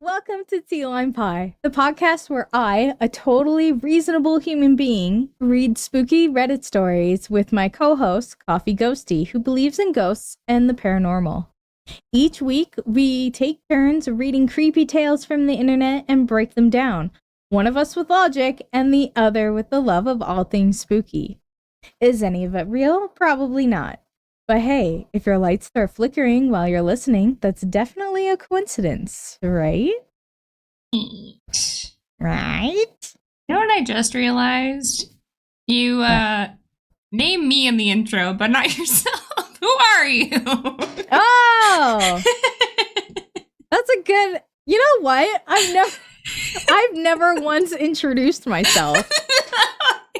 Welcome to TeaLimePie, the podcast where I, a totally reasonable human being, read spooky Reddit stories with my co-host, Coffee Ghostea, who believes in ghosts and the paranormal. Each week, we take turns reading creepy tales from the internet and break them down, one of us with logic and the other with the love of all things spooky. Is any of it real? Probably not. But hey, if your lights start flickering while you're listening, that's definitely a coincidence, right? Right? You know what I just realized? You name me in the intro, but not yourself. Who are you? Oh! That's a good... You know what? I've never once introduced myself.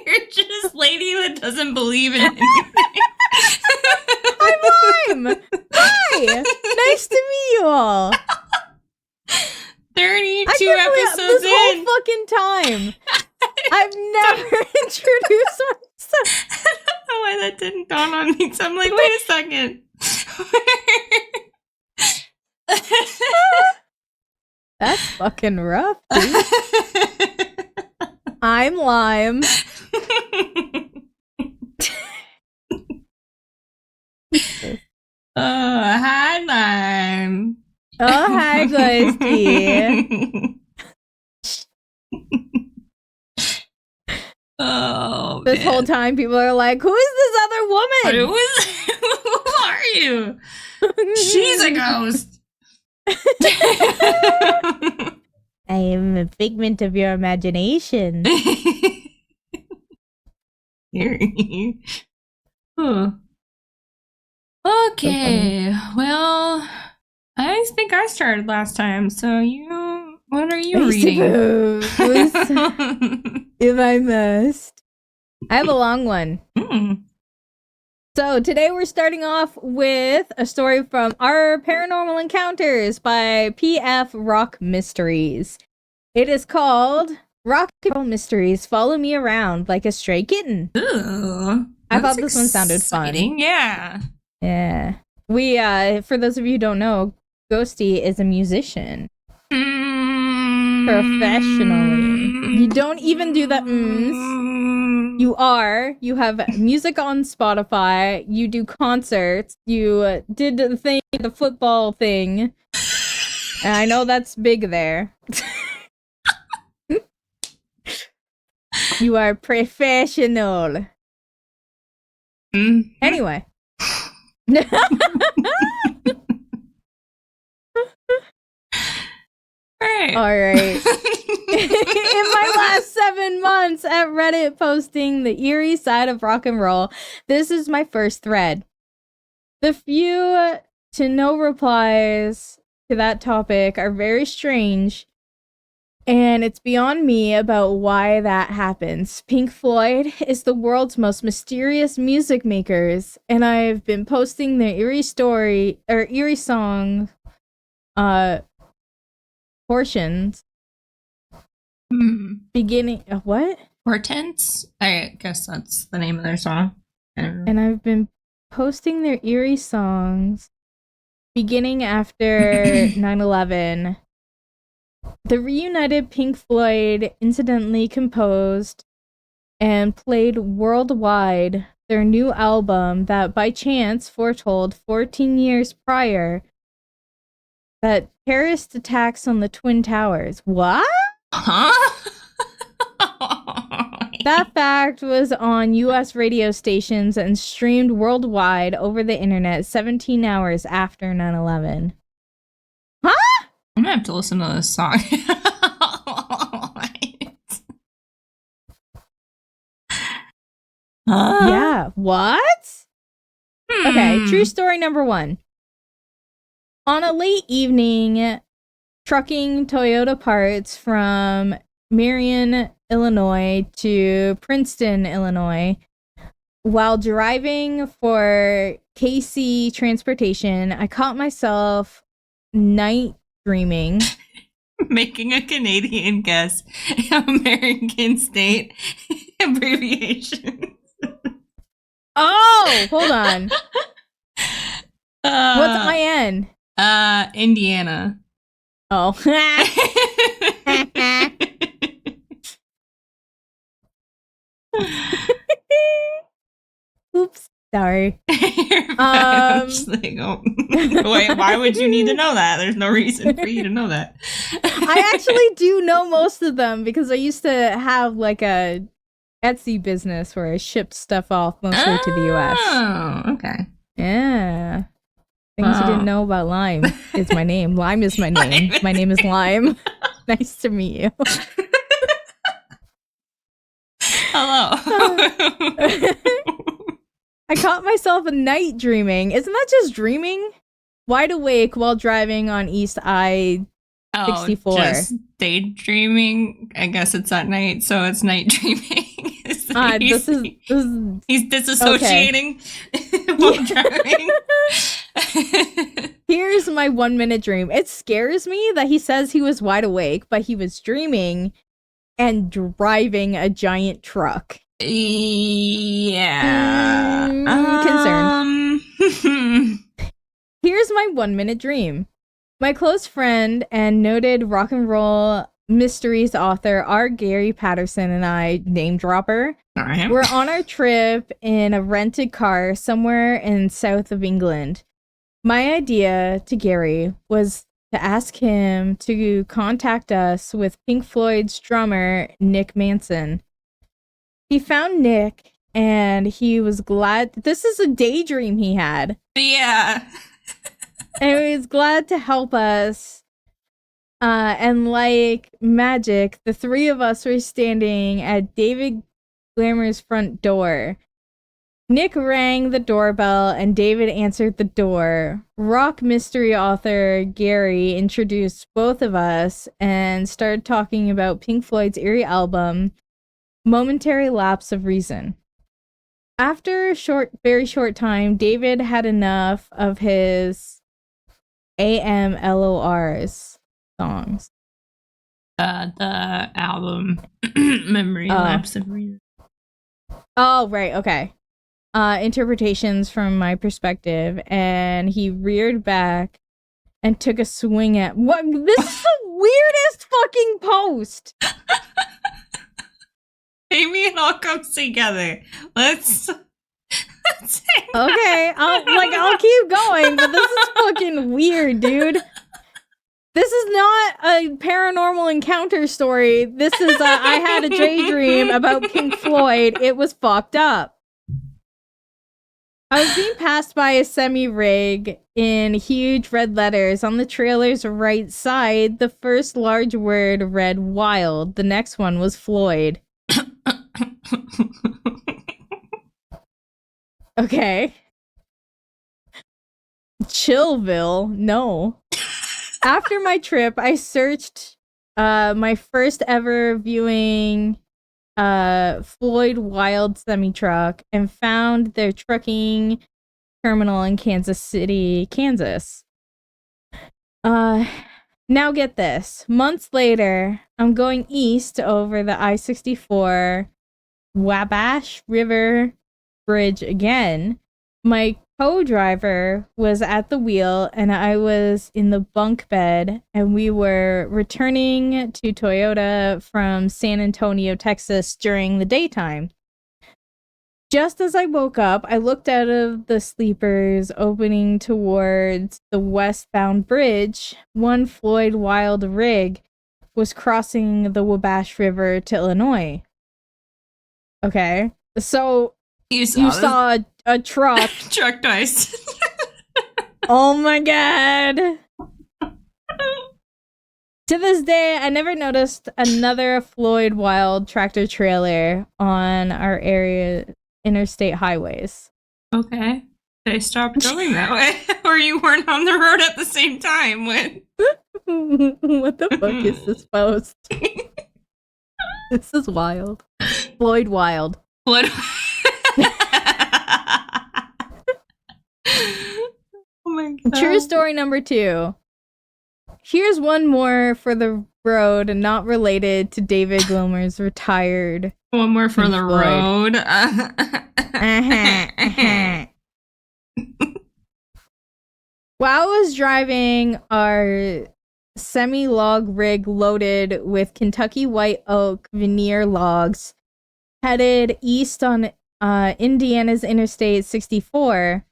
You're just lady that doesn't believe in anything. I'm Lime! Hi! Nice to meet you all! 32 episodes this in. whole fucking time. I've never introduced myself. I don't know why that didn't dawn on me. So I'm like, wait a second. That's fucking rough, dude. I'm Lime. Hi, Lime. Oh, hi, Ghostea. Oh, this whole time, people are like, who is this other woman? Who are you? She's a ghost. I am a figment of your imagination. Huh. Okay, well, I think I started last time, so what are you reading? If I must. I have a long one. So today we're starting off with a story from Our Paranormal Encounters by P.F. Rock Mysteries. It is called Rock Mysteries Follow Me Around Like a Stray Kitten. Ooh, I thought this one sounded fun. Yeah. Yeah. We, for those of you who don't know, Ghostea is a musician. Professionally. You don't even do that You have music on Spotify, you do concerts, you did the football thing. And I know that's big there. You are professional. Anyway. All right. In my last 7 months at Reddit posting the eerie side of rock and roll, this is my first thread. The few to no replies to that topic are very strange, and it's beyond me about why that happens. Pink Floyd is the world's most mysterious music makers, and I've been posting their eerie song portions. Beginning of what? Hortense? I guess that's the name of their song. And I've been posting their eerie songs beginning after 9/11. The reunited Pink Floyd incidentally composed and played worldwide their new album that by chance foretold 14 years prior that terrorist attacks on the Twin Towers. What? Huh? That fact was on US radio stations and streamed worldwide over the internet 17 hours after 9/11. Huh? I'm gonna have to listen to this song. Yeah, what? Okay, true story number 1. On a late evening, trucking Toyota parts from Marion, Illinois to Princeton, Illinois, while driving for KC Transportation, I caught myself night dreaming. Making a Canadian guess. American state abbreviation. Oh, hold on. What's IN? Indiana. Oh. Oops. Sorry. I'm just like, oh. Wait, why would you need to know that? There's no reason for you to know that. I actually do know most of them because I used to have like a Etsy business where I shipped stuff off mostly to the US. Oh, okay. Yeah. Things you didn't know about Lime is my name. Lime is my name. My name is Lime. Nice to meet you. Hello. I caught myself a night dreaming. Isn't that just dreaming? Wide awake while driving on East I-64. Just daydreaming. I guess it's at night, so it's night dreaming. This is he's disassociating while driving. Here's my 1 minute dream. It scares me that he says he was wide awake, but he was dreaming and driving a giant truck. Yeah. Concerned. Here's my 1 minute dream. My close friend and noted rock and roll mysteries author R. Gary Patterson and I, name dropper, we're on our trip in a rented car somewhere in south of England. My idea to Gary was to ask him to contact us with Pink Floyd's drummer, Nick Manson. He found Nick, and he was glad. This is a daydream he had. Yeah. And he was glad to help us. And like magic, the three of us were standing at David Glamour's front door. Nick rang the doorbell, and David answered the door. Rock mystery author Gary introduced both of us and started talking about Pink Floyd's eerie album, Momentary Lapse of Reason. After a very short time, David had enough of his AMLOR's songs. The album, Memory Lapse of Reason. Oh, right, okay. Interpretations from my perspective, and he reared back and took a swing at what? This is the weirdest fucking post. Maybe it all comes together. Let's Okay, I'll keep going, but this is fucking weird, dude. This is not a paranormal encounter story. This is I had a daydream about Pink Floyd. It was fucked up. I was being passed by a semi-rig in huge red letters. On the trailer's right side, the first large word read wild. The next one was Floyd. Okay. Chillville? No. After my trip, I searched my first ever viewing Floyd Wild semi-truck and found their trucking terminal in Kansas City, Kansas. Now get this. Months later, I'm going east over the I-64 Wabash River Bridge again. My co-driver was at the wheel and I was in the bunk bed, and we were returning to Toyota from San Antonio, Texas during the daytime. Just as I woke up, I looked out of the sleepers opening towards the westbound bridge. One Floyd Wild rig was crossing the Wabash River to Illinois. Okay, so you saw a truck. Truck twice. Oh my god. To this day, I never noticed another Floyd Wild tractor trailer on our area interstate highways. Okay. They stopped going that way. Or you weren't on the road at the same time when... What the fuck is this post? This is wild. Floyd Wild. Floyd... Oh my god. True story number 2. Here's one more for the road and not related to David Gilmour's retired. One more for Pink the Floyd. road. While I was driving our semi-log rig loaded with Kentucky white oak veneer logs headed east on Indiana's Interstate 64.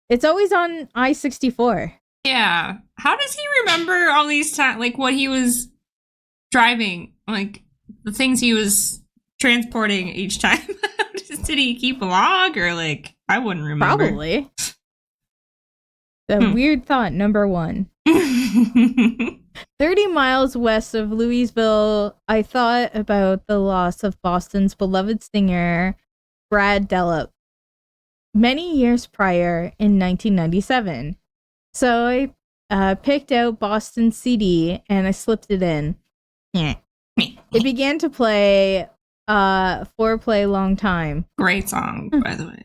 It's always on I-64. Yeah. How does he remember all these times, like what he was driving, like the things he was transporting each time? Did he keep a log, or like, I wouldn't remember. Probably. The weird thought number 1. 30 miles west of Louisville, I thought about the loss of Boston's beloved singer, Brad Delp, many years prior in 1997. So I picked out Boston's CD and I slipped it in. It began to play Foreplay Long Time. Great song, by the way.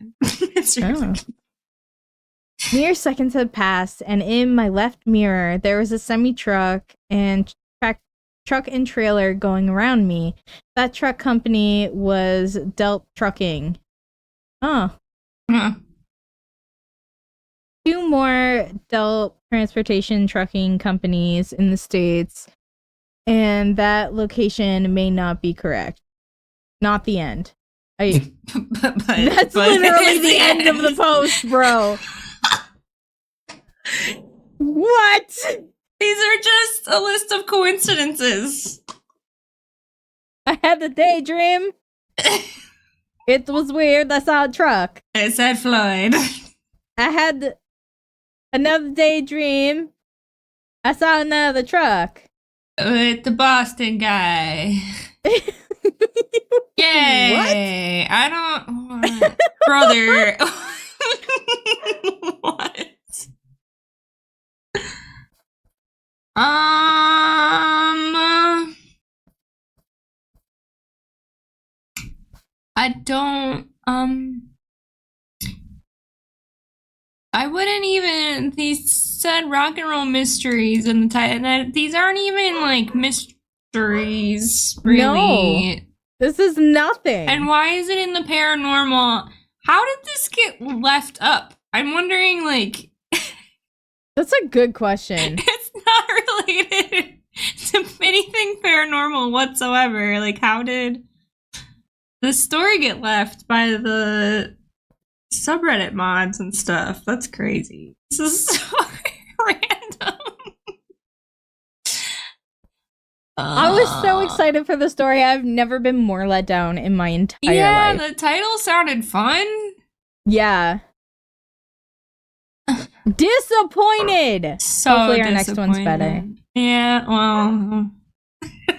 Mere seconds had passed, and in my left mirror, there was a semi-truck and truck and trailer going around me. That truck company was Delp Trucking. Oh. Huh. 2 more Delp transportation trucking companies in the States, and that location may not be correct. Not the end. That's literally the end of the post, bro. What? These are just a list of coincidences. I had the daydream. It was weird. I saw a truck. It said Floyd. I had another daydream. I saw another truck. With the Boston guy. Yay! What? I don't... Brother. What? I don't, I wouldn't even, these said rock and roll mysteries in the title, and these aren't even, like, mysteries, really. No, this is nothing. And why is it in the paranormal? How did this get left up? I'm wondering, like... That's a good question. It's not related to anything paranormal whatsoever. Like, how did the story get left by the subreddit mods and stuff? That's crazy. This is so random. I was so excited for the story. I've never been more let down in my entire life. Yeah, the title sounded fun. Yeah. Disappointed. So hopefully our next one's better. Yeah, well.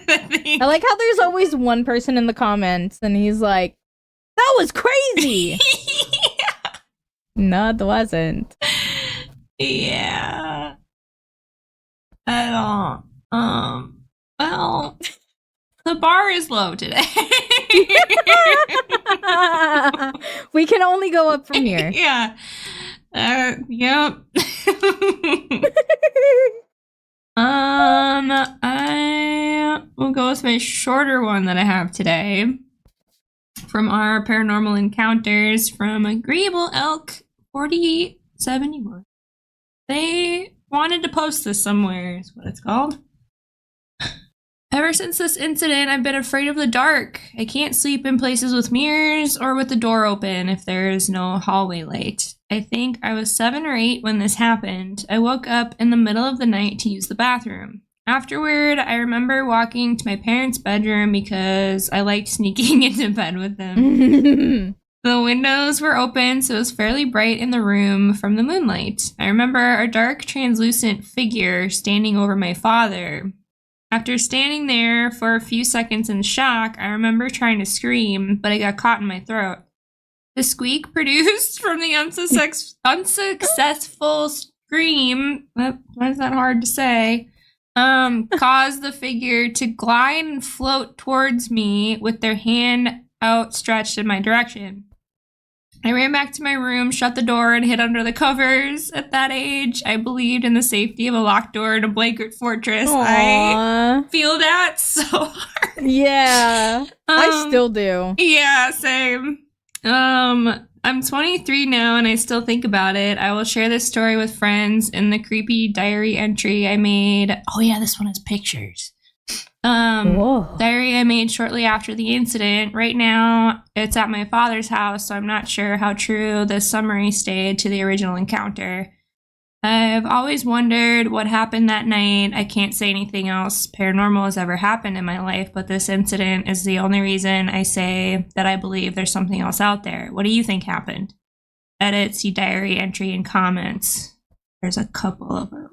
I like how there's always one person in the comments and he's like, that was crazy. Yeah. No, it wasn't. Yeah. I don't. Well, the bar is low today. We can only go up from here. Yeah. Yep. I will go with my shorter one that I have today from our paranormal encounters from Agreeable Elk 4871. They wanted to post this somewhere, is what it's called. Ever since this incident, I've been afraid of the dark. I can't sleep in places with mirrors or with the door open if there is no hallway light. I think I was 7 or 8 when this happened. I woke up in the middle of the night to use the bathroom. Afterward, I remember walking to my parents' bedroom because I liked sneaking into bed with them. The windows were open, so it was fairly bright in the room from the moonlight. I remember a dark, translucent figure standing over my father. After standing there for a few seconds in shock, I remember trying to scream, but it got caught in my throat. The squeak produced from the unsuccessful scream, why is that hard to say, caused the figure to glide and float towards me with their hand outstretched in my direction. I ran back to my room, shut the door, and hid under the covers. At that age, I believed in the safety of a locked door and a blanket fortress. Aww. I feel that so hard. Yeah, I still do. Yeah, same. I'm 23 now and I still think about it. I will share this story with friends in the creepy diary entry I made. Oh yeah, this one has pictures. Diary I made shortly after the incident. Right now, it's at my father's house, so I'm not sure how true this summary stayed to the original encounter. I've always wondered what happened that night. I can't say anything else paranormal has ever happened in my life, but this incident is the only reason I say that I believe there's something else out there. What do you think happened? Edit, see diary entry and comments. There's a couple of them.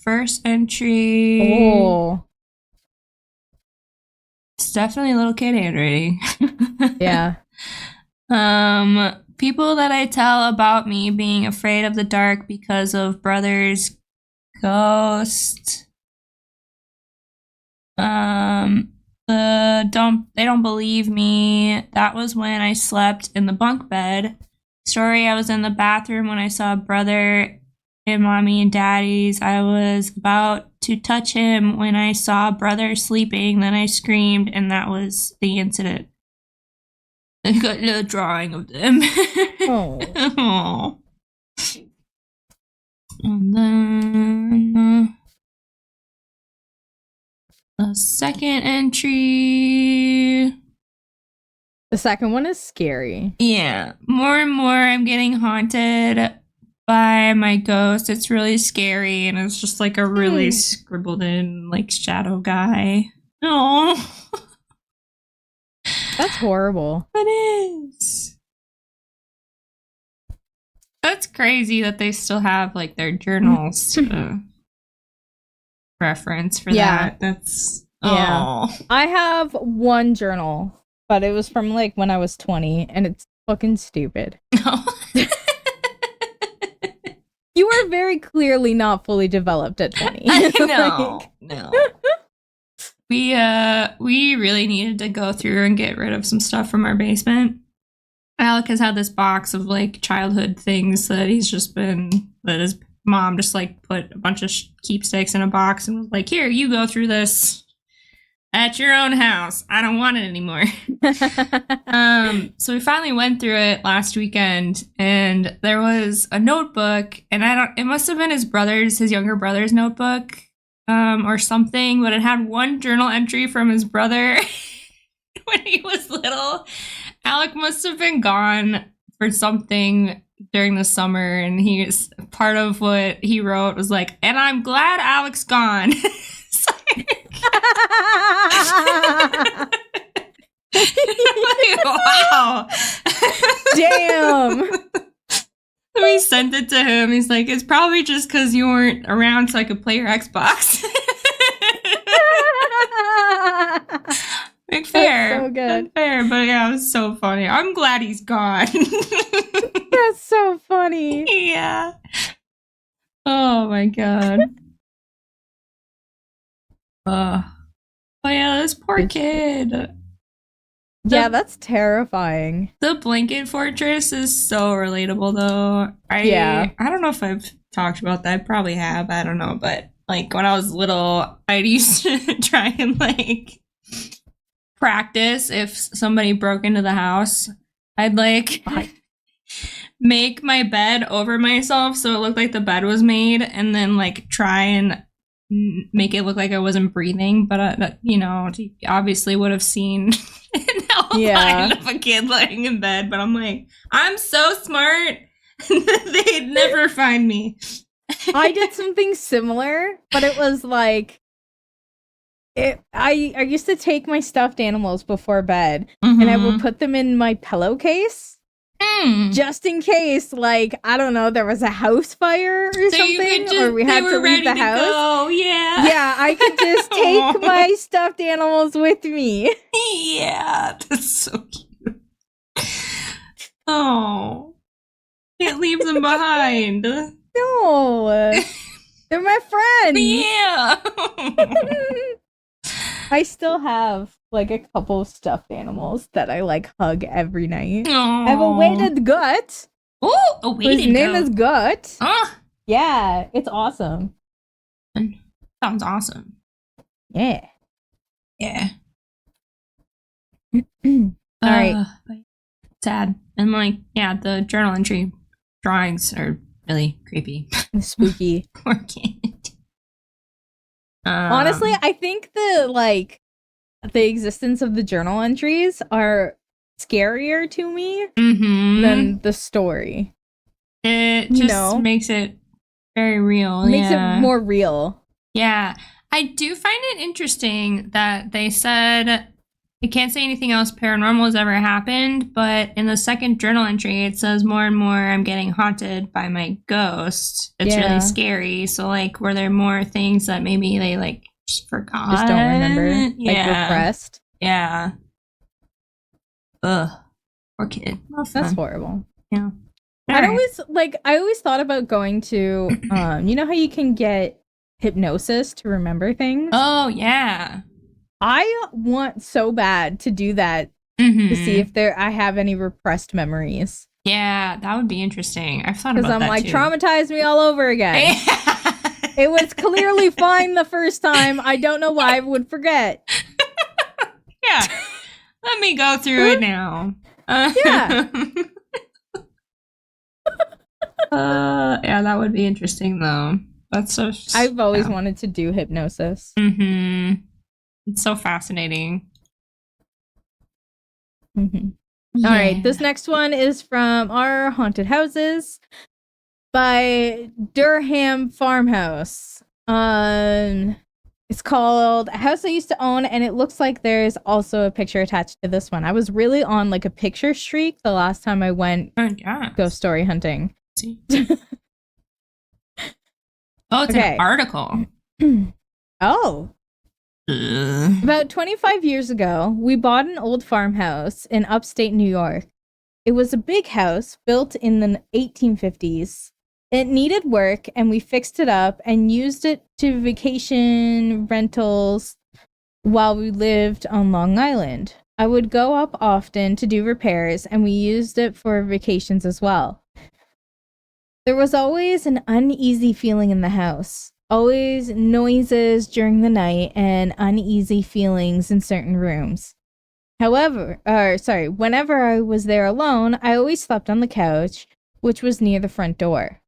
First entry. Oh. It's definitely a little kid handwriting. Yeah. People that I tell about me being afraid of the dark because of brother's ghost. They don't believe me. That was when I slept in the bunk bed. Story, I was in the bathroom when I saw brother and mommy and daddy's. I was about to touch him when I saw brother sleeping. Then I screamed, and that was the incident. I got a little drawing of them. Oh. And then the second entry. The second one is scary. Yeah. More and more I'm getting haunted by my ghost. It's really scary, and it's just like a really scribbled in like shadow guy. Oh. That's horrible. It is. That's crazy that they still have like their journals reference for that. That's I have one journal, but it was from like when I was 20, and it's fucking stupid. You are very clearly not fully developed at 20. I know. No. We really needed to go through and get rid of some stuff from our basement. Alec has had this box of like childhood things that that his mom just like put a bunch of keepsakes in a box and was like, here, you go through this at your own house. I don't want it anymore. So we finally went through it last weekend, and there was a notebook, and it must have been his younger brother's notebook. Or something, but it had one journal entry from his brother when he was little. Alec must have been gone for something during the summer, and part of what he wrote was like, and I'm glad Alec's gone. Wow. Damn. We sent it to him. He's like, it's probably just because you weren't around so I could play your Xbox. Big fair. That's so good. Fair, but yeah, it was so funny. I'm glad he's gone. That's so funny. Yeah. Oh my god. Oh yeah, this poor kid. Yeah, that's terrifying. The blanket fortress is so relatable, though. I don't know if I've talked about that. I probably have. I don't know. But, like, when I was little, I used to try and, like, practice if somebody broke into the house. I'd, like, make my bed over myself so it looked like the bed was made, and then, like, try and make it look like I wasn't breathing. But, you know, you obviously would have seen... outline of a kid laying in bed, but I'm like, I'm so smart. They'd never find me. I did something similar, but it was like I used to take my stuffed animals before bed, and I would put them in my pillowcase just in case, like, I don't know, there was a house fire or something, or we had to leave the house. Go. Yeah, I could just take my stuffed animals with me. Yeah, that's so cute. Oh, can't leave them behind. No, they're my friends. Yeah. I still have like a couple of stuffed animals that I like hug every night. Aww. I have a weighted gut. Oh, a weighted His name is Gut. Ah. Yeah, it's awesome. Sounds awesome. Yeah. Yeah. All right. Sad. And like, yeah, the journal entry drawings are really creepy. Spooky. Poor kid. Honestly, I think the existence of the journal entries are scarier to me than the story. It just makes it very real. Makes it more real. Yeah. I do find it interesting that they said I can't say anything else paranormal has ever happened, but in the second journal entry, it says more and more I'm getting haunted by my ghost. It's really scary. So, like, were there more things that maybe they, like, just forgot? Just don't remember? Like, repressed? Yeah. Ugh. Poor kid. That's horrible. Yeah. I always thought about going to, you know how you can get hypnosis to remember things? Oh, yeah. I want so bad to do that to see if I have any repressed memories. Yeah, that would be interesting. I've thought about that because I'm like, too. Traumatize me all over again. It was clearly fine the first time. I don't know why I would forget. Yeah. Let me go through it now. Yeah. Yeah, that would be interesting though. That's so. I've always wanted to do hypnosis. It's so fascinating. All right, this next one is from our haunted houses by Durham Farmhouse. It's called A House I Used to Own, and it looks like there's also a picture attached to this one. I was really on like a picture streak the last time I went ghost story hunting. Oh, it's an article. Oh. About 25 years ago, we bought an old farmhouse in upstate New York. It was a big house built in the 1850s. It needed work, and we fixed it up and used it to vacation rentals while we lived on Long Island. I would go up often to do repairs, and we used it for vacations as well. There was always an uneasy feeling in the house. Always noises during the night and uneasy feelings in certain rooms. Whenever I was there alone, I always slept on the couch, which was near the front door.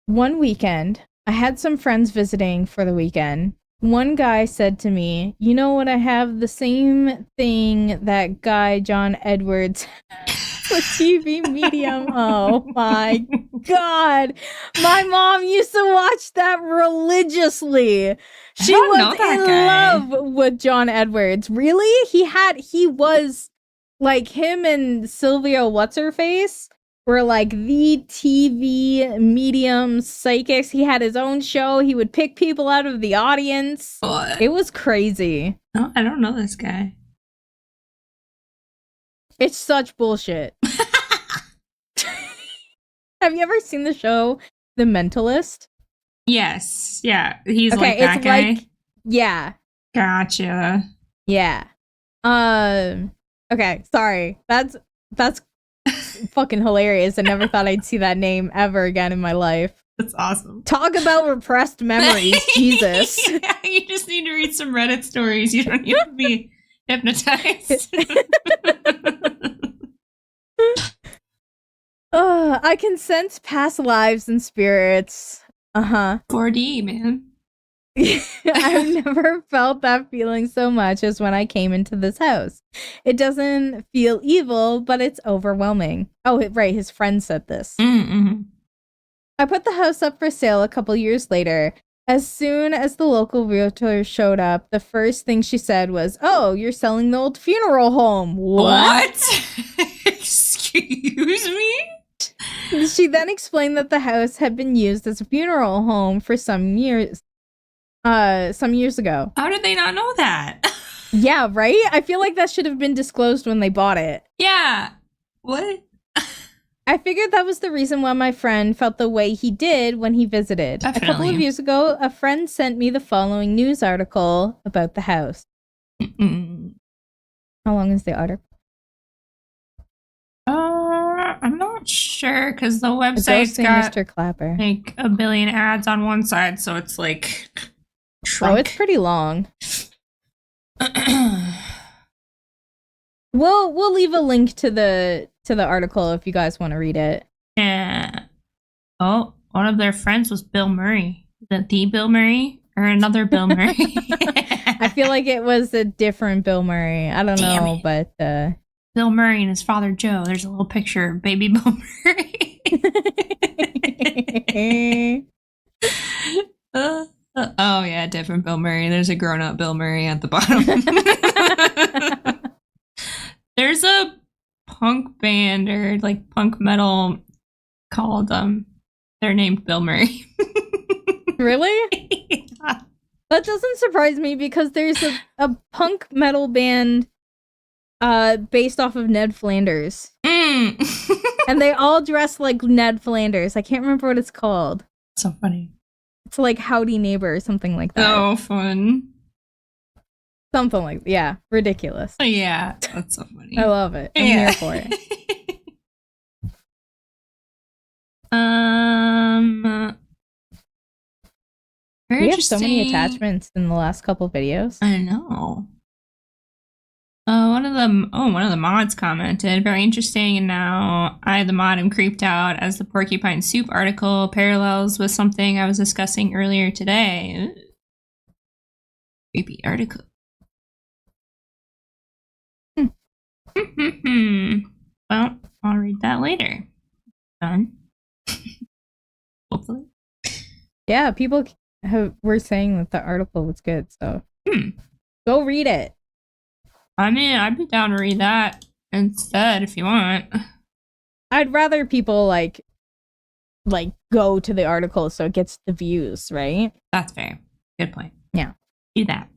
One weekend, I had some friends visiting for the weekend. One guy said to me, "You know what? I have the same thing that guy John Edwards a TV medium." Oh my God. My mom used to watch that religiously. She was in love with John Edwards. Really? He was like him and Sylvia What's-Her-Face were like the TV medium psychics. He had his own show. He would pick people out of the audience. What? It was crazy. Oh, I don't know this guy. It's such bullshit. Have you ever seen the show The Mentalist? Yes. Yeah. He's like that guy. Yeah. Gotcha. Yeah. Okay. Sorry. That's fucking hilarious. I never thought I'd see that name ever again in my life. That's awesome. Talk about repressed memories. Jesus. Yeah, you just need to read some Reddit stories. You don't need to be hypnotized. I can sense past lives and spirits. 4D, man. I've never felt that feeling so much as when I came into this house. It doesn't feel evil, but it's overwhelming. Oh, right. His friend said this. I put the house up for sale a couple years later. As soon as the local realtor showed up, the first thing she said was, "Oh, you're selling the old funeral home." What? Excuse me? She then explained that the house had been used as a funeral home for some years ago. How did they not know that? Yeah, right? I feel like that should have been disclosed when they bought it. Yeah. What? I figured that was the reason why my friend felt the way he did when he visited. Definitely. A couple of years ago, a friend sent me the following news article about the house. How long is the article? I'm not sure because the website's got Mr. Clapper. like a billion ads on one side, so it's like shrunk. Oh, it's pretty long. We'll leave a link to the article if you guys want to read it. Yeah. Oh, one of their friends was Bill Murray. Is that the Bill Murray or another Bill Murray? I feel like it was a different Bill Murray. I don't know, but Bill Murray and his father Joe. There's a little picture of baby Bill Murray. Oh yeah, different Bill Murray. There's a grown-up Bill Murray at the bottom. There's a punk band or like punk metal called they're named Bill Murray. Really? Yeah. That doesn't surprise me because there's a punk metal band based off of Ned Flanders. And they all dress like Ned Flanders. I can't remember what it's called. So funny. It's like Howdy Neighbor or something like that. Oh, fun. Something like, yeah, ridiculous. Yeah, that's so funny. I love it. I'm here for it. We have so many attachments in the last couple videos. I know. One of the mods commented, very interesting, and now I, the mod, am creeped out as the porcupine soup article parallels with something I was discussing earlier today. Ooh. Creepy article. Well, I'll read that later. Done. Hopefully. Yeah, people were saying that the article was good, so go read it. I mean, I'd be down to read that instead if you want. I'd rather people like go to the article so it gets the views, right? That's fair. Good point. Yeah. Do that.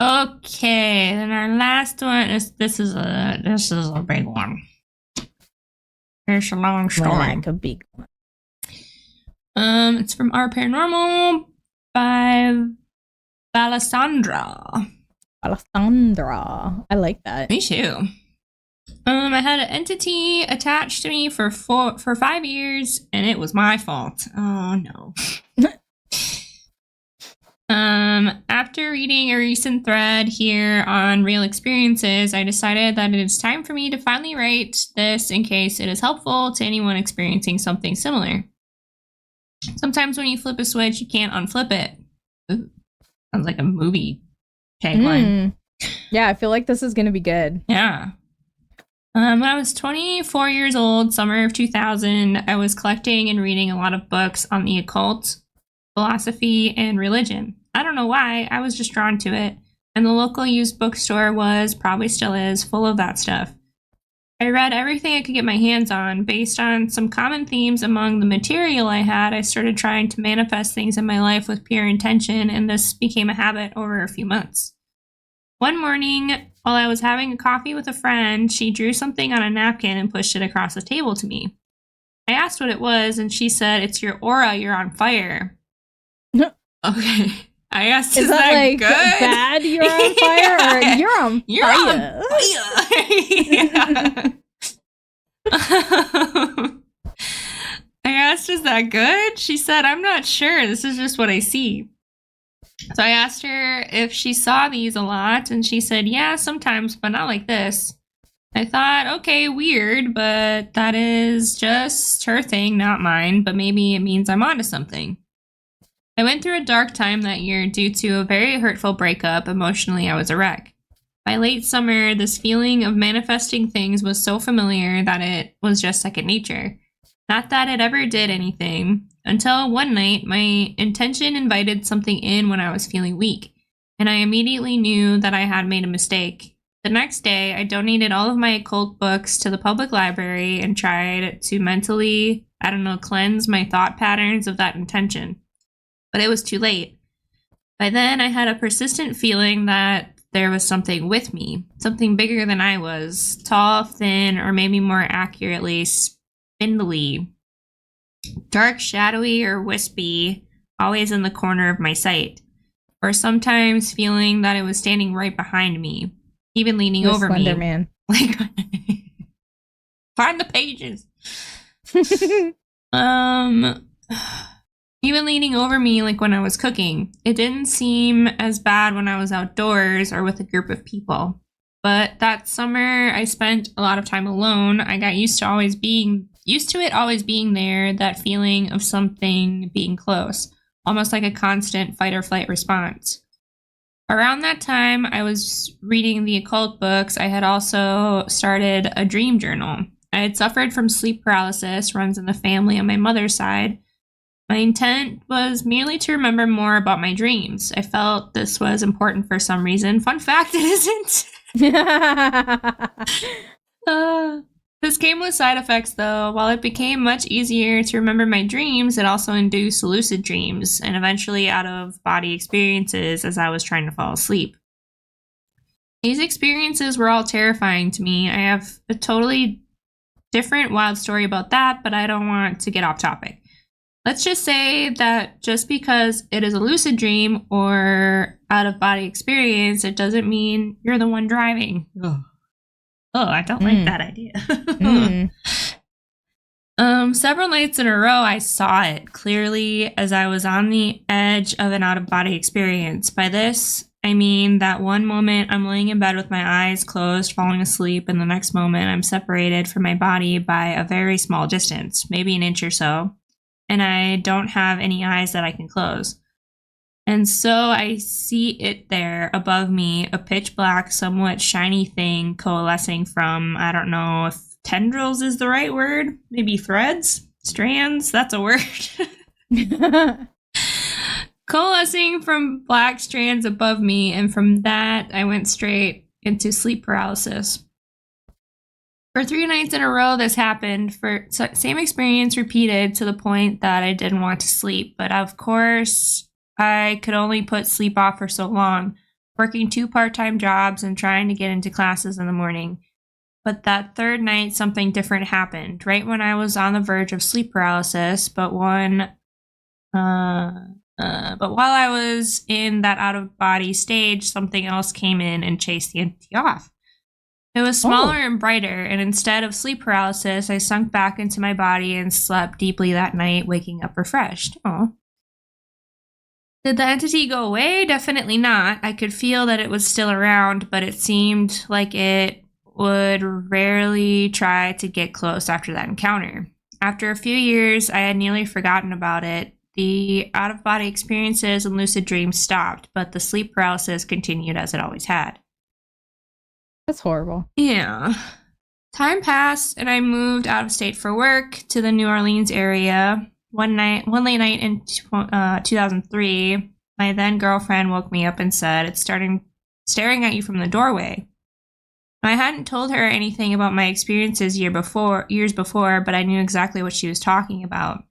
Okay, then our last one is this is a big one. It's a long story. Like a big one. It's from Our Paranormal by Alessandra. Alessandra. I like that. Me too. I had an entity attached to me for 5 years, and it was my fault. Oh no. After reading a recent thread here on real experiences, I decided that it is time for me to finally write this in case it is helpful to anyone experiencing something similar. Sometimes when you flip a switch, you can't unflip it. Ooh, sounds like a movie tagline. Yeah, I feel like this is going to be good. Yeah. When I was 24 years old, summer of 2000, I was collecting and reading a lot of books on the occult, philosophy, and religion. I don't know why, I was just drawn to it. And the local used bookstore was, probably still is, full of that stuff. I read everything I could get my hands on. Based on some common themes among the material I had, I started trying to manifest things in my life with pure intention, and this became a habit over a few months. One morning, while I was having a coffee with a friend, she drew something on a napkin and pushed it across the table to me. I asked what it was, and she said, "It's your aura, you're on fire." Okay. I asked, is that like good? Bad you're on fire or you're on fire? I asked, is that good? She said, "I'm not sure. This is just what I see." So I asked her if she saw these a lot, and she said, "Yeah, sometimes, but not like this." I thought, okay, weird, but that is just her thing, not mine, but maybe it means I'm onto something. I went through a dark time that year due to a very hurtful breakup. Emotionally, I was a wreck. By late summer, this feeling of manifesting things was so familiar that it was just second nature. Not that it ever did anything, until one night, my intention invited something in when I was feeling weak, and I immediately knew that I had made a mistake. The next day, I donated all of my occult books to the public library and tried to mentally, cleanse my thought patterns of that intention. But it was too late. By then, I had a persistent feeling that there was something with me, something bigger than I was, tall, thin, or maybe more accurately, spindly, dark, shadowy, or wispy, always in the corner of my sight, or sometimes feeling that it was standing right behind me, even leaning over me. Slender Man. Like, find the pages. even leaning over me like when I was cooking. It didn't seem as bad when I was outdoors or with a group of people. But that summer, I spent a lot of time alone. I got used to it always being there, that feeling of something being close, almost like a constant fight or flight response. Around that time, I was reading the occult books. I had also started a dream journal. I had suffered from sleep paralysis, runs in the family on my mother's side. My intent was merely to remember more about my dreams. I felt this was important for some reason. Fun fact, it isn't. This came with side effects, though. While it became much easier to remember my dreams, it also induced lucid dreams and eventually out-of-body experiences as I was trying to fall asleep. These experiences were all terrifying to me. I have a totally different wild story about that, but I don't want to get off topic. Let's just say that just because it is a lucid dream or out-of-body experience, it doesn't mean you're the one driving. Ugh. Oh, I don't like that idea. Several nights in a row, I saw it clearly as I was on the edge of an out-of-body experience. By this, I mean that one moment I'm laying in bed with my eyes closed, falling asleep, and the next moment I'm separated from my body by a very small distance, maybe an inch or so, and I don't have any eyes that I can close. And so I see it there above me, a pitch black, somewhat shiny thing coalescing from, I don't know if tendrils is the right word, maybe threads, strands, that's a word. Coalescing from black strands above me, and from that I went straight into sleep paralysis. For 3 nights in a row this happened, same experience repeated to the point that I didn't want to sleep, but of course I could only put sleep off for so long, working 2 part-time jobs and trying to get into classes in the morning. But that 3rd night, something different happened, right when I was on the verge of sleep paralysis, but while I was in that out-of-body stage, something else came in and chased the entity off. It was smaller and brighter, and instead of sleep paralysis, I sunk back into my body and slept deeply that night, waking up refreshed. Oh. Did the entity go away? Definitely not. I could feel that it was still around, but it seemed like it would rarely try to get close after that encounter. After a few years, I had nearly forgotten about it. The out-of-body experiences and lucid dreams stopped, but the sleep paralysis continued as it always had. That's horrible. Yeah. Time passed, and I moved out of state for work to the New Orleans area. One late night in 2003, my then girlfriend woke me up and said, "It's staring at you from the doorway." I hadn't told her anything about my experiences years before, but I knew exactly what she was talking about.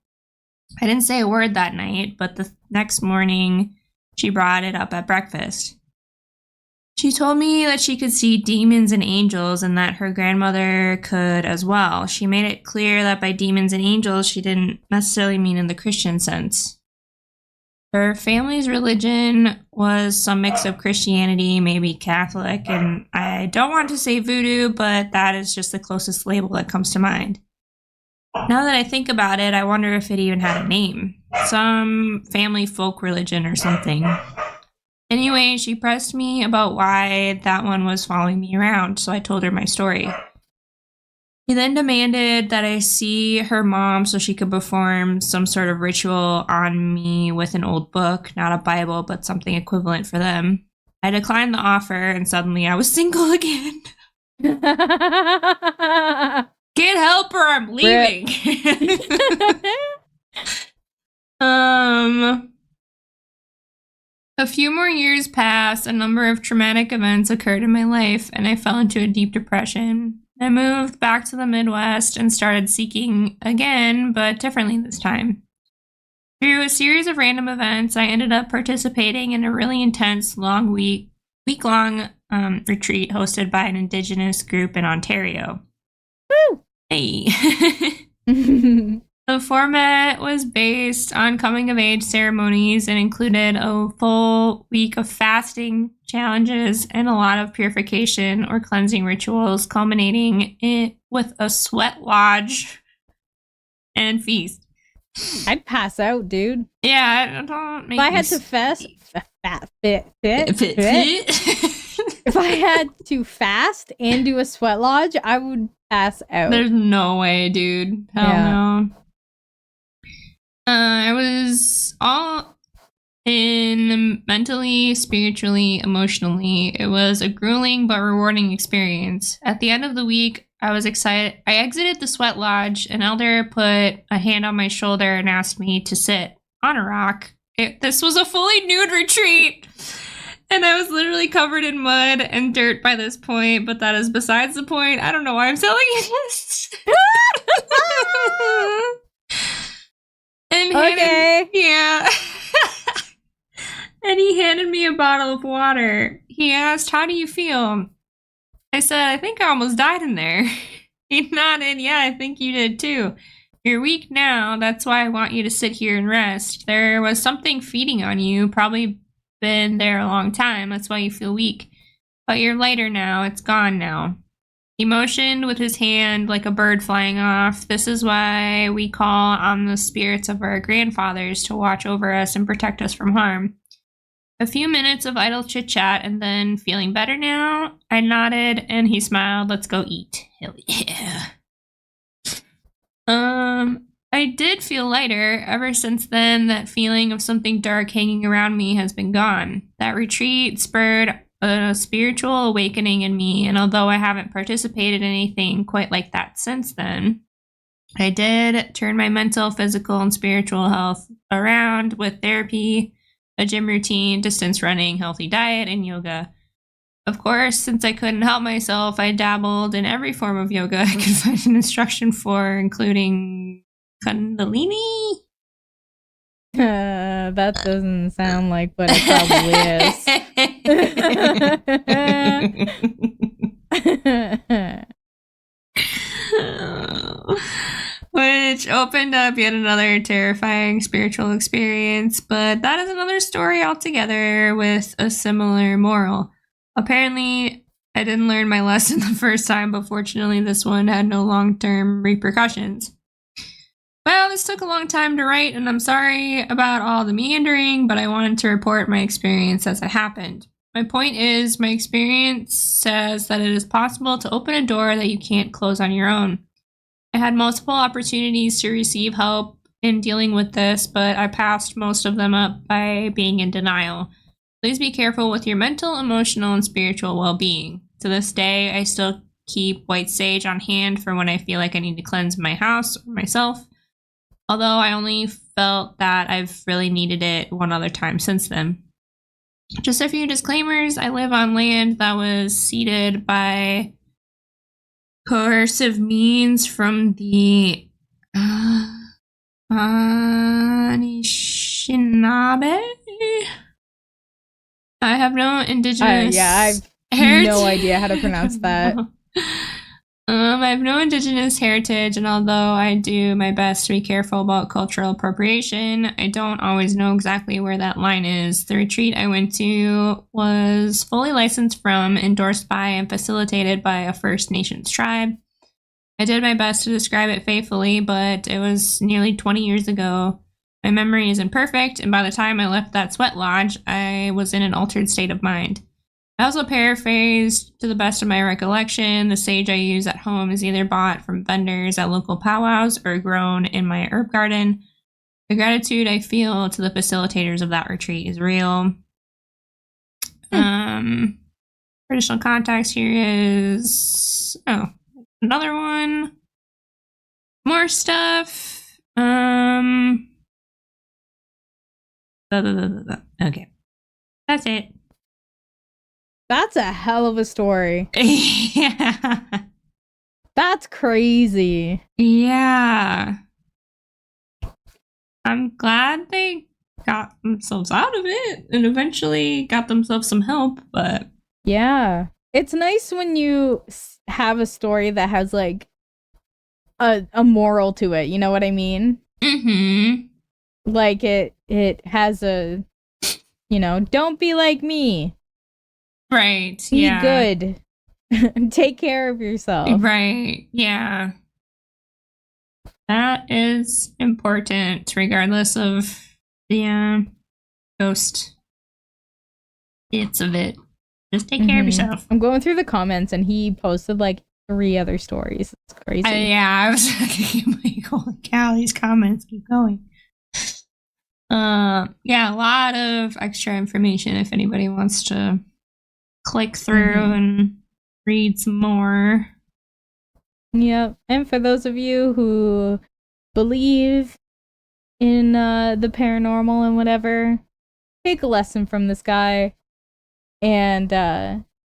I didn't say a word that night, but the next morning, she brought it up at breakfast. She told me that she could see demons and angels and that her grandmother could as well. She made it clear that by demons and angels, she didn't necessarily mean in the Christian sense. Her family's religion was some mix of Christianity, maybe Catholic, and I don't want to say voodoo, but that is just the closest label that comes to mind. Now that I think about it, I wonder if it even had a name. Some family folk religion or something. Anyway, she pressed me about why that one was following me around, so I told her my story. She then demanded that I see her mom so she could perform some sort of ritual on me with an old book, not a Bible, but something equivalent for them. I declined the offer, and suddenly I was single again. Can't help her, I'm leaving. A few more years passed, a number of traumatic events occurred in my life, and I fell into a deep depression. I moved back to the Midwest and started seeking again, but differently this time. Through a series of random events, I ended up participating in a really intense, week-long retreat hosted by an Indigenous group in Ontario. Woo! Hey. The format was based on coming-of-age ceremonies and included a full week of fasting challenges and a lot of purification or cleansing rituals, culminating with a sweat lodge and feast. I'd pass out, dude. Yeah, don't make If I me had to fit. if I had to fast and do a sweat lodge, I would pass out. There's no way, dude. Hell no. I was all in mentally, spiritually, emotionally. It was a grueling but rewarding experience. At the end of the week, I was excited. I exited the sweat lodge. An elder put a hand on my shoulder and asked me to sit on a rock. This was a fully nude retreat. And I was literally covered in mud and dirt by this point, but that is besides the point. I don't know why I'm telling you this. And and he handed me a bottle of water. He asked, "How do you feel?" I said, "I think I almost died in there." He nodded, "Yeah, I think you did too. You're weak now. That's why I want you to sit here and rest. There was something feeding on you, probably been there a long time. That's why you feel weak. But you're lighter now. It's gone now." He motioned with his hand like a bird flying off. This is why we call on the spirits of our grandfathers to watch over us and protect us from harm. A few minutes of idle chit-chat and then, "Feeling better now?" I nodded and he smiled. "Let's go eat." Hell yeah. I did feel lighter. Ever since then, that feeling of something dark hanging around me has been gone. That retreat spurred a spiritual awakening in me, and although I haven't participated in anything quite like that since then, I did turn my mental, physical, and spiritual health around with therapy, a gym routine, distance running, healthy diet, and yoga. Of course, since I couldn't help myself, I dabbled in every form of yoga I could find an instruction for, including Kundalini. That doesn't sound like what it probably is. Which opened up yet another terrifying spiritual experience, but that is another story altogether with a similar moral. Apparently, I didn't learn my lesson the first time, but fortunately this one had no long-term repercussions. Well, this took a long time to write, and I'm sorry about all the meandering, but I wanted to report my experience as it happened. My point is, my experience says that it is possible to open a door that you can't close on your own. I had multiple opportunities to receive help in dealing with this, but I passed most of them up by being in denial. Please be careful with your mental, emotional, and spiritual well-being. To this day, I still keep white sage on hand for when I feel like I need to cleanse my house or myself, although I only felt that I've really needed it one other time since then. Just a few disclaimers. I live on land that was ceded by coercive means from the Anishinaabe. I have no indigenous I've heritage. No idea how to pronounce that. I have no indigenous heritage, and although I do my best to be careful about cultural appropriation, I don't always know exactly where that line is. The retreat I went to was fully licensed from, endorsed by, and facilitated by a First Nations tribe. I did my best to describe it faithfully, but it was nearly 20 years ago. My memory isn't perfect, and by the time I left that sweat lodge, I was in an altered state of mind. I also paraphrased to the best of my recollection. The sage I use at home is either bought from vendors at local powwows or grown in my herb garden. The gratitude I feel to the facilitators of that retreat is real. Additional context here is another one. More stuff. Okay. That's it. That's a hell of a story. Yeah. That's crazy. Yeah. I'm glad they got themselves out of it and eventually got themselves some help, but... Yeah. It's nice when you have a story that has, like, a moral to it. You know what I mean? Mm-hmm. Like, it has a, don't be like me. Right, Be yeah. good. Take care of yourself. Right, yeah. That is important, regardless of the ghost bits of it. Just take care of yourself. I'm going through the comments, and he posted like 3 other stories. It's crazy. I was like, holy cow, these comments keep going. Yeah, a lot of extra information if anybody wants to click through and read some more. Yep. And for those of you who believe in the paranormal and whatever, take a lesson from this guy, and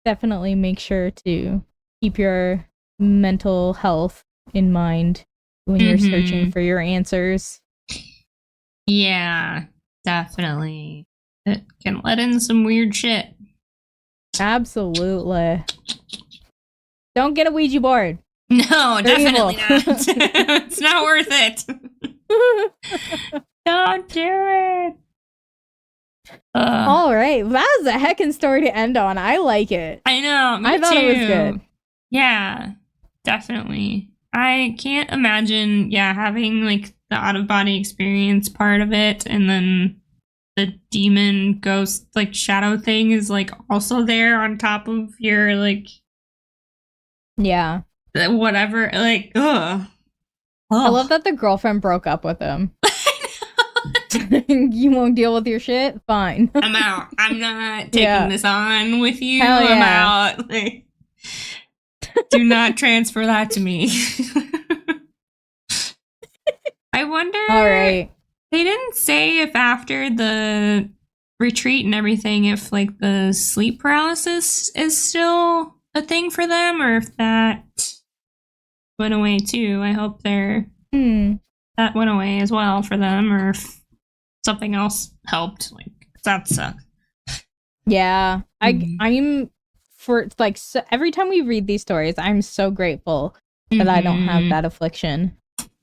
definitely make sure to keep your mental health in mind when you're searching for your answers. Yeah, definitely. It can let in some weird shit. Absolutely. Don't get a Ouija board. No, definitely not. It's not worth it. Don't do it. All right. That was a heckin' story to end on. I like it. I know. I thought it was good. Yeah, definitely. I can't imagine, having like the out-of-body experience part of it, and then the demon ghost like shadow thing is like also there on top of your like whatever, like ugh. I love that the girlfriend broke up with him. You won't deal with your shit? Fine. I'm out. I'm not taking this on with you. Hell yeah. I'm out. Like, do not transfer that to me. I wonder. All right. They didn't say if after the retreat and everything, if like the sleep paralysis is still a thing for them, or if that went away too. I hope that went away as well for them, or if something else helped. Like, that sucks. Yeah, I'm for like every time we read these stories, I'm so grateful that I don't have that affliction.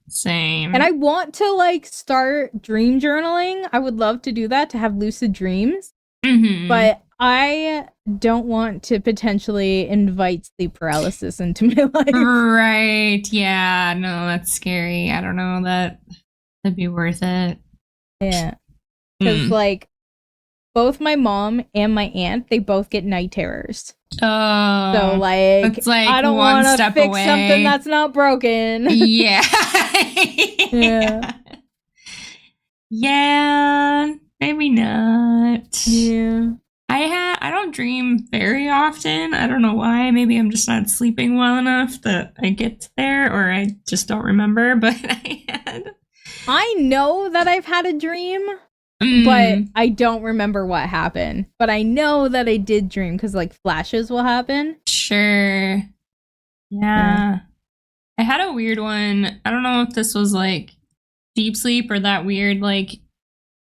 Same. And I want to like start dream journaling. I would love to do that, to have lucid dreams. But I don't want to potentially invite sleep paralysis into my life. Right. Yeah. No, that's scary. I don't know. That'd be worth it. Yeah. Because like both my mom and my aunt, they both get night terrors. Oh. So like, it's like I don't want to fix away. something that's not broken. Yeah. Yeah. Yeah. Maybe not. Yeah. I don't dream very often. I don't know why. Maybe I'm just not sleeping well enough that I get there, or I just don't remember. But I know that I've had a dream, but I don't remember what happened. But I know that I did dream because like flashes will happen. Sure. Yeah. I had a weird one. I don't know if this was like deep sleep or that weird like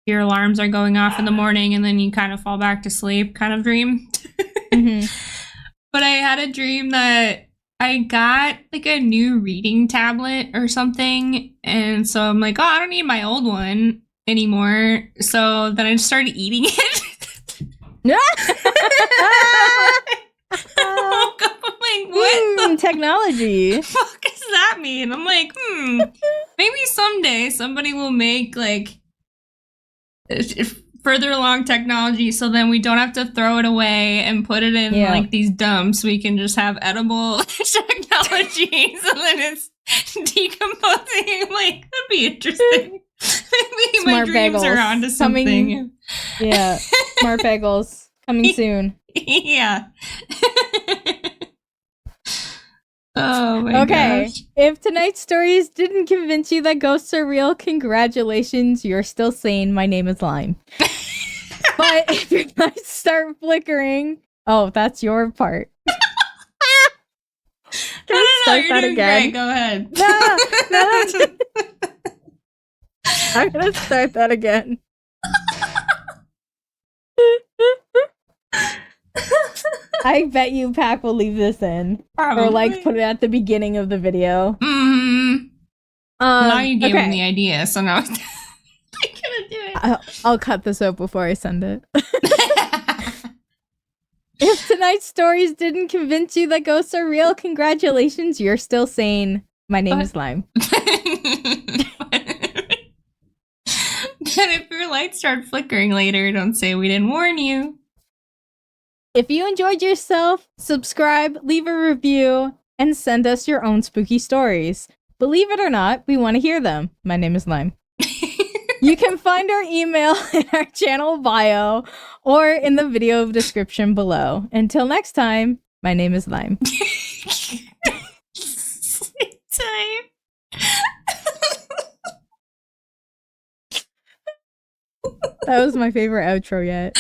your alarms are going off in the morning and then you kind of fall back to sleep kind of dream. But I had a dream that I got like a new reading tablet or something. And so I'm like, oh, I don't need my old one anymore. So then I just started eating it. I woke up, I'm like, what technology. the fuck does that mean? I'm like, maybe someday somebody will make like further along technology so then we don't have to throw it away and put it in like these dumps. We can just have edible technology so then it's decomposing. Like, that'd be interesting. Maybe Smart my dreams bagels are onto something. Yeah, smart bagels coming soon. Yeah. Oh my gosh. If tonight's stories didn't convince you that ghosts are real, congratulations, you're still sane. My name is Lime. But if your lights start flickering, that's your part. Can I start that again? Great. Go ahead. No. I'm gonna start that again. I bet you Pac will leave this in. Probably. Or like put it at the beginning of the video. Now you gave him the idea, so now I'm gonna do it. I'll cut this out before I send it. If tonight's stories didn't convince you that ghosts are real, congratulations, you're still sane. My name is Lime. But if your lights start flickering later, don't say we didn't warn you. If you enjoyed yourself, subscribe, leave a review, and send us your own spooky stories. Believe it or not, we want to hear them. My name is Lime. You can find our email in our channel bio or in the video description below. Until next time, my name is Lime. Sleep time. That was my favorite outro yet.